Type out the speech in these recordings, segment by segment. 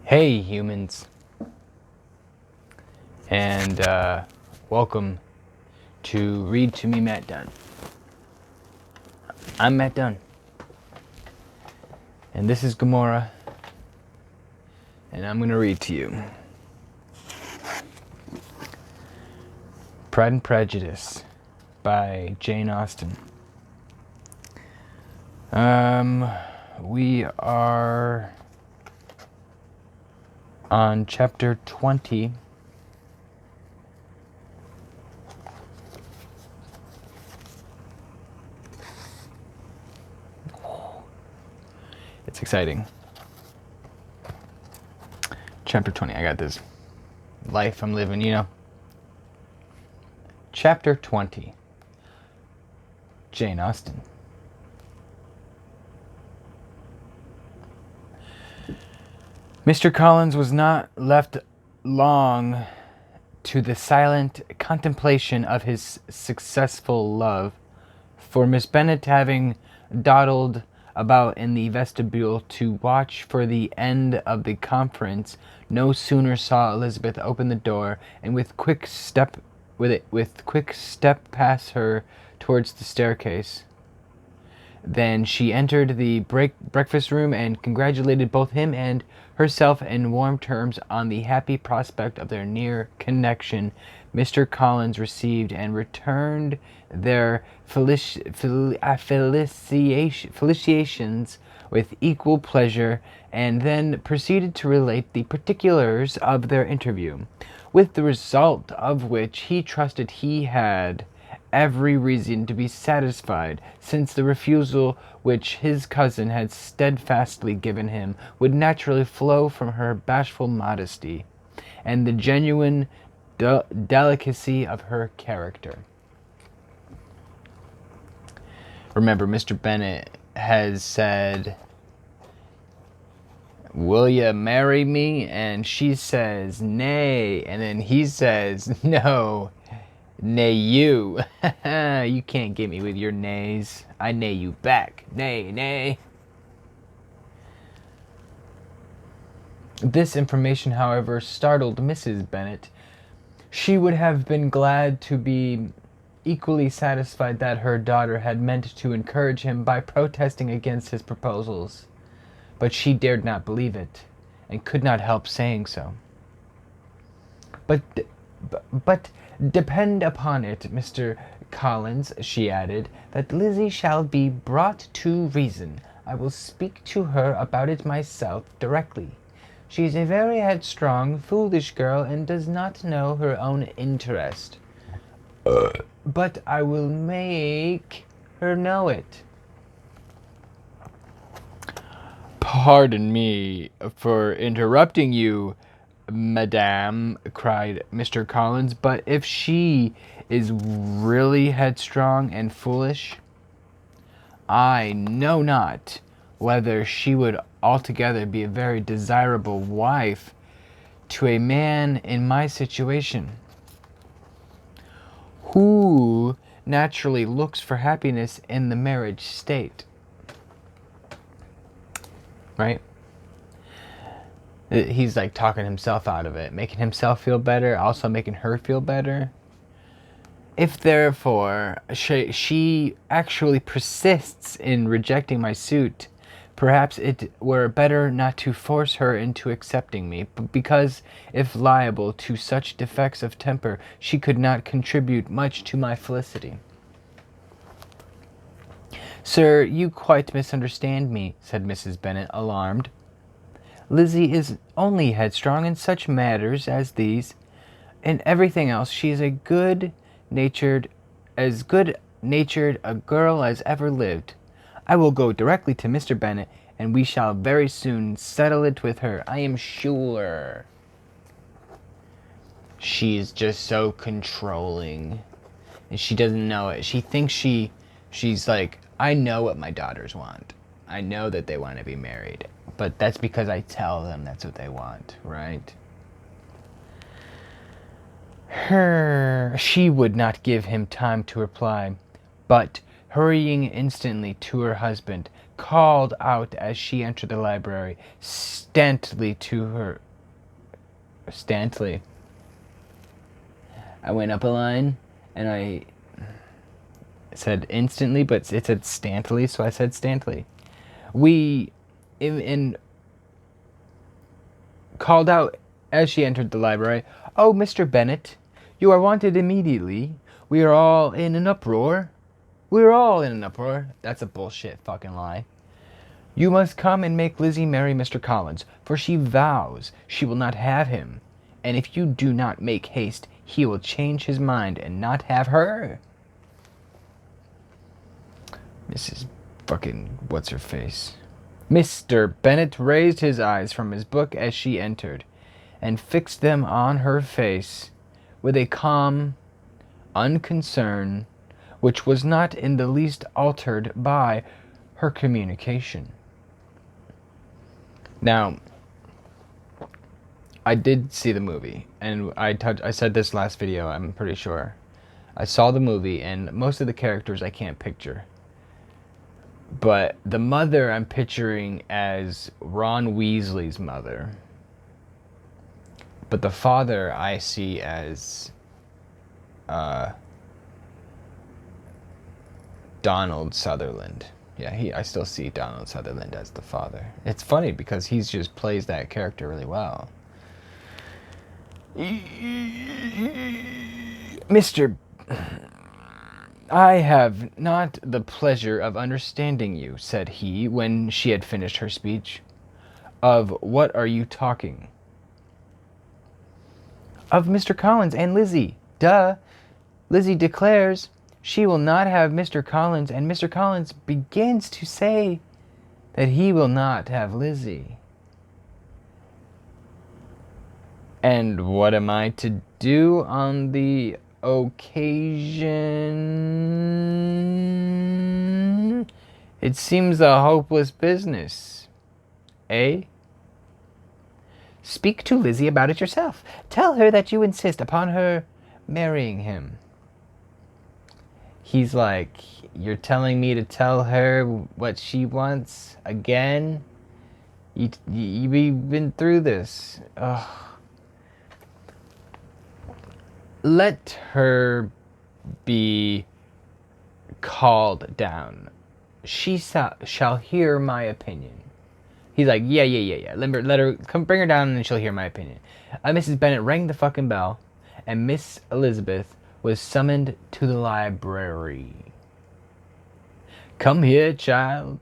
Hey humans, and welcome to Read to Me, Matt Dunn. I'm Matt Dunn, and this is Gomorrah, and I'm going to read to you Pride and Prejudice by Jane Austen. We are on chapter 20. It's exciting. Chapter 20, I got this life I'm living, you know. Chapter 20. Jane Austen. Mr. Collins was not left long to the silent contemplation of his successful love, for Miss Bennet, having dawdled about in the vestibule to watch for the end of the conference, no sooner saw Elizabeth open the door, and with quick step pass her towards the staircase. Then she entered the breakfast room and congratulated both him and herself in warm terms on the happy prospect of their near connection. Mr. Collins received and returned their felicitations with equal pleasure, and then proceeded to relate the particulars of their interview, with the result of which he trusted he had every reason to be satisfied, since the refusal which his cousin had steadfastly given him would naturally flow from her bashful modesty and the genuine delicacy of her character. Remember, Mr. Bennet has said, "Will you marry me?" And she says, "Nay." And then he says, "No. Nay, you. You can't get me with your nays. I nay you back. Nay, nay." This information, however, startled Mrs. Bennet. She would have been glad to be equally satisfied that her daughter had meant to encourage him by protesting against his proposals, but she dared not believe it, and could not help saying so. But depend upon it, Mr. Collins," she added, "that Lizzie shall be brought to reason. I will speak to her about it myself directly. She is a very headstrong, foolish girl, and does not know her own interest. But I will make her know it." "Pardon me for interrupting you, Madame," cried Mr. Collins, "but if she is really headstrong and foolish, I know not whether she would altogether be a very desirable wife to a man in my situation, who naturally looks for happiness in the marriage state." Right? He's like talking himself out of it, making himself feel better, also making her feel better. "If therefore she actually persists in rejecting my suit, perhaps it were better not to force her into accepting me, because if liable to such defects of temper, she could not contribute much to my felicity." "Sir, you quite misunderstand me," said Mrs. Bennet, alarmed. "Lizzie is only headstrong in such matters as these. In everything else she is as good-natured a girl as ever lived. I will go directly to Mr. Bennet, and we shall very soon settle it with her, I am sure." She's just so controlling, and she doesn't know it. She thinks she's like, "I know what my daughters want. I know that they want to be married, but that's because I tell them that's what they want," right? She would not give him time to reply, but hurrying instantly to her husband, called out as she entered the library, Stantly. I went up a line, and I said instantly, but it said Stantly, so I said Stantly. Called out as she entered the library, "Oh, Mr. Bennet, you are wanted immediately. We are all in an uproar." We're all in an uproar. That's a bullshit fucking lie. "You must come and make Lizzie marry Mr. Collins, for she vows she will not have him. And if you do not make haste, he will change his mind and not have her." Mrs. fucking what's-her-face. Mr. Bennet raised his eyes from his book as she entered, and fixed them on her face with a calm unconcern which was not in the least altered by her communication. Now, I did see the movie, and I said this last video, I'm pretty sure. I saw the movie, and most of the characters I can't picture. But the mother I'm picturing as Ron Weasley's mother. But the father I see as Donald Sutherland. Yeah, I still see Donald Sutherland as the father. It's funny because he just plays that character really well. "Mr. I have not the pleasure of understanding you," said he, when she had finished her speech. "Of what are you talking?" "Of Mr. Collins and Lizzie. Duh. Lizzie declares she will not have Mr. Collins, and Mr. Collins begins to say that he will not have Lizzie." "And what am I to do on the occasion? It seems a hopeless business, eh?" "Speak to Lizzie about it yourself. Tell her that you insist upon her marrying him." He's like, "You're telling me to tell her what she wants again? We've been through this. Ugh. Let her be called down. She shall hear my opinion." He's like, yeah. Let her come, bring her down, and she'll hear my opinion. Mrs. Bennet rang the fucking bell, and Miss Elizabeth was summoned to the library. "Come here, child,"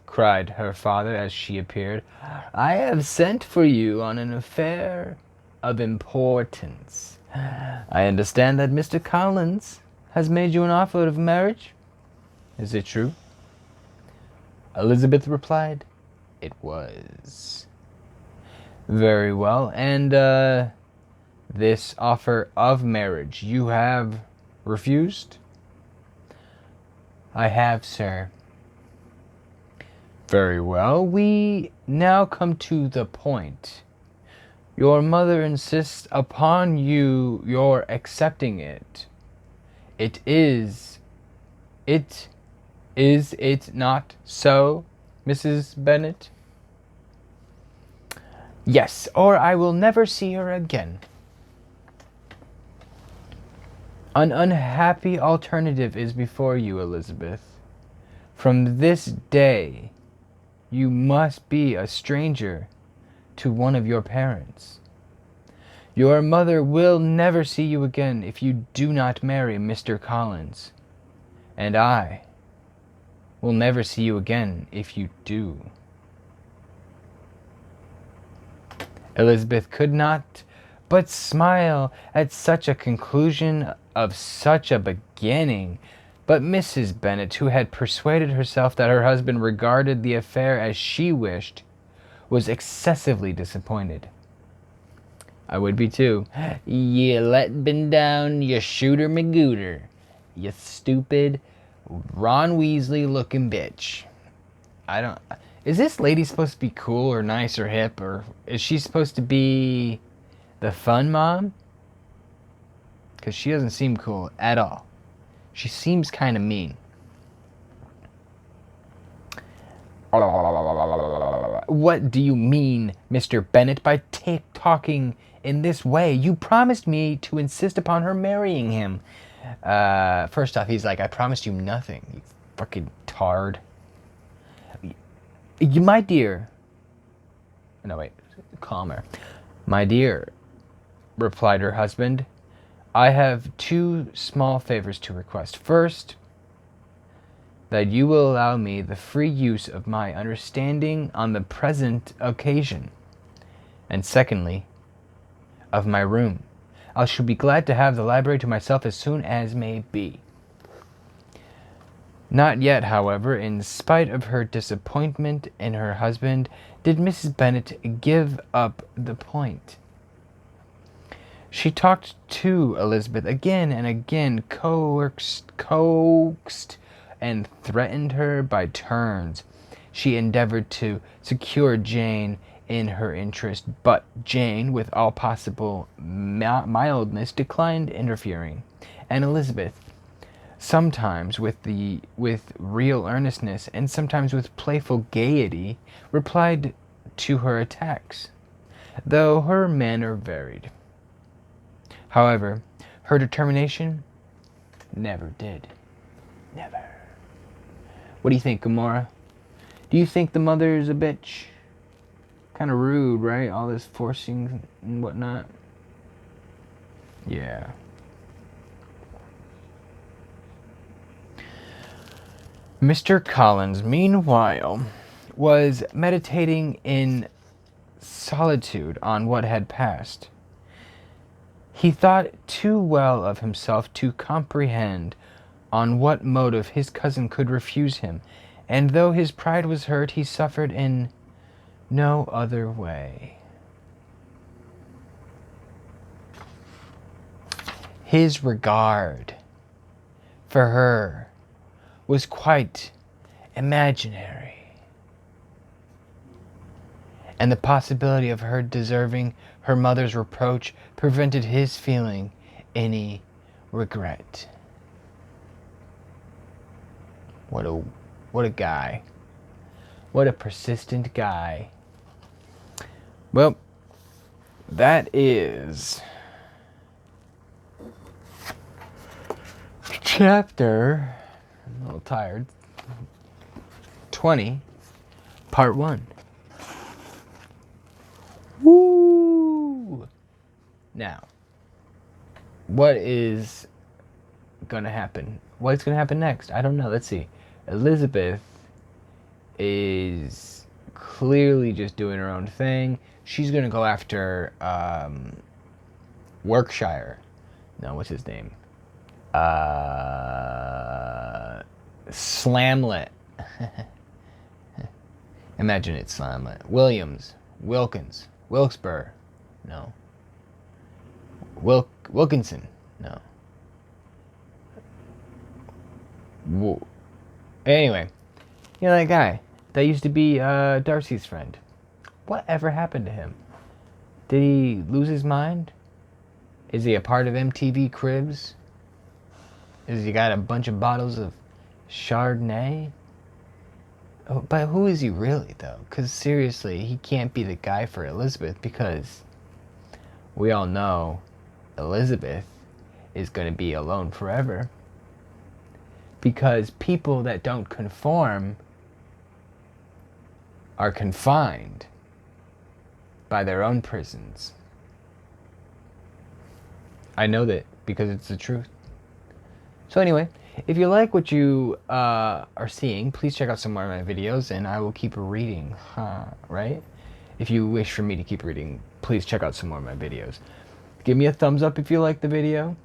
cried her father as she appeared. "I have sent for you on an affair of importance. I understand that Mr. Collins has made you an offer of marriage. Is it true?" Elizabeth replied, "It was." "Very well, and this offer of marriage you have refused?" "I have, sir." "Very well, we now come to the point. Your mother insists upon your accepting it. Is it not so, Mrs. Bennet?" "Yes, or I will never see her again." "An unhappy alternative is before you, Elizabeth. From this day, you must be a stranger to one of your parents. Your mother will never see you again if you do not marry Mr. Collins, and I will never see you again if you do." Elizabeth could not but smile at such a conclusion of such a beginning, but Mrs. Bennet, who had persuaded herself that her husband regarded the affair as she wished, was excessively disappointed. I would be too. "You let bin down, you shooter magooter, you stupid Ron Weasley looking bitch." Is this lady supposed to be cool or nice or hip, or is she supposed to be the fun mom? Because she doesn't seem cool at all. She seems kind of mean. What do you mean, Mr. Bennet, by talking in this way? You promised me to insist upon her marrying him. First off, he's like, I promised you nothing, you fucking tard. You, my dear. No, wait, calmer. My dear, replied her husband, I have two small favors to request. First, that you will allow me the free use of my understanding on the present occasion. And secondly, of my room. I shall be glad to have the library to myself as soon as may be. Not yet, however, in spite of her disappointment in her husband, did Mrs. Bennet give up the point. She talked to Elizabeth again and again, coaxed, and threatened her by turns. She endeavored to secure Jane in her interest, but Jane, with all possible mildness, declined interfering, and Elizabeth, sometimes with real earnestness and sometimes with playful gaiety, replied to her attacks, though her manner varied. However, her determination never did. Never. What do you think, Gamora? Do you think the mother is a bitch? Kind of rude, right? All this forcing and whatnot. Yeah. Mr. Collins, meanwhile, was meditating in solitude on what had passed. He thought too well of himself to comprehend on what motive his cousin could refuse him, and though his pride was hurt, he suffered in no other way. His regard for her was quite imaginary, and the possibility of her deserving her mother's reproach prevented his feeling any regret. What a guy. What a persistent guy. Well, that is chapter, I'm a little tired, 20, part 1. Woo! Now, what is gonna happen? What's gonna happen next? I don't know. Let's see. Elizabeth is clearly just doing her own thing. She's gonna go after Workshire. No, what's his name? Slamlet. Imagine it's Slamlet. Wilkins. Wilkesboro. No. Wilkinson. No. Whoa. Anyway, you know that guy that used to be Darcy's friend. Whatever happened to him? Did he lose his mind? Is he a part of MTV Cribs? Has he got a bunch of bottles of Chardonnay? Oh, but who is he really, though? Because seriously, he can't be the guy for Elizabeth, because we all know Elizabeth is going to be alone forever. Because people that don't conform are confined by their own prisons. I know that because it's the truth. So anyway, if you like what you are seeing, please check out some more of my videos and I will keep reading, right? If you wish for me to keep reading, please check out some more of my videos. Give me a thumbs up if you like the video.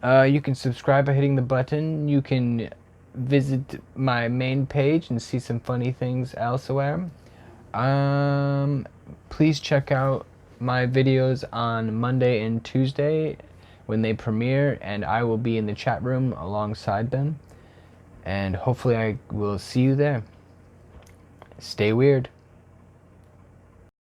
You can subscribe by hitting the button. You can visit my main page and see some funny things elsewhere. Please check out my videos on Monday and Tuesday when they premiere, and I will be in the chat room alongside them. And hopefully I will see you there. Stay weird.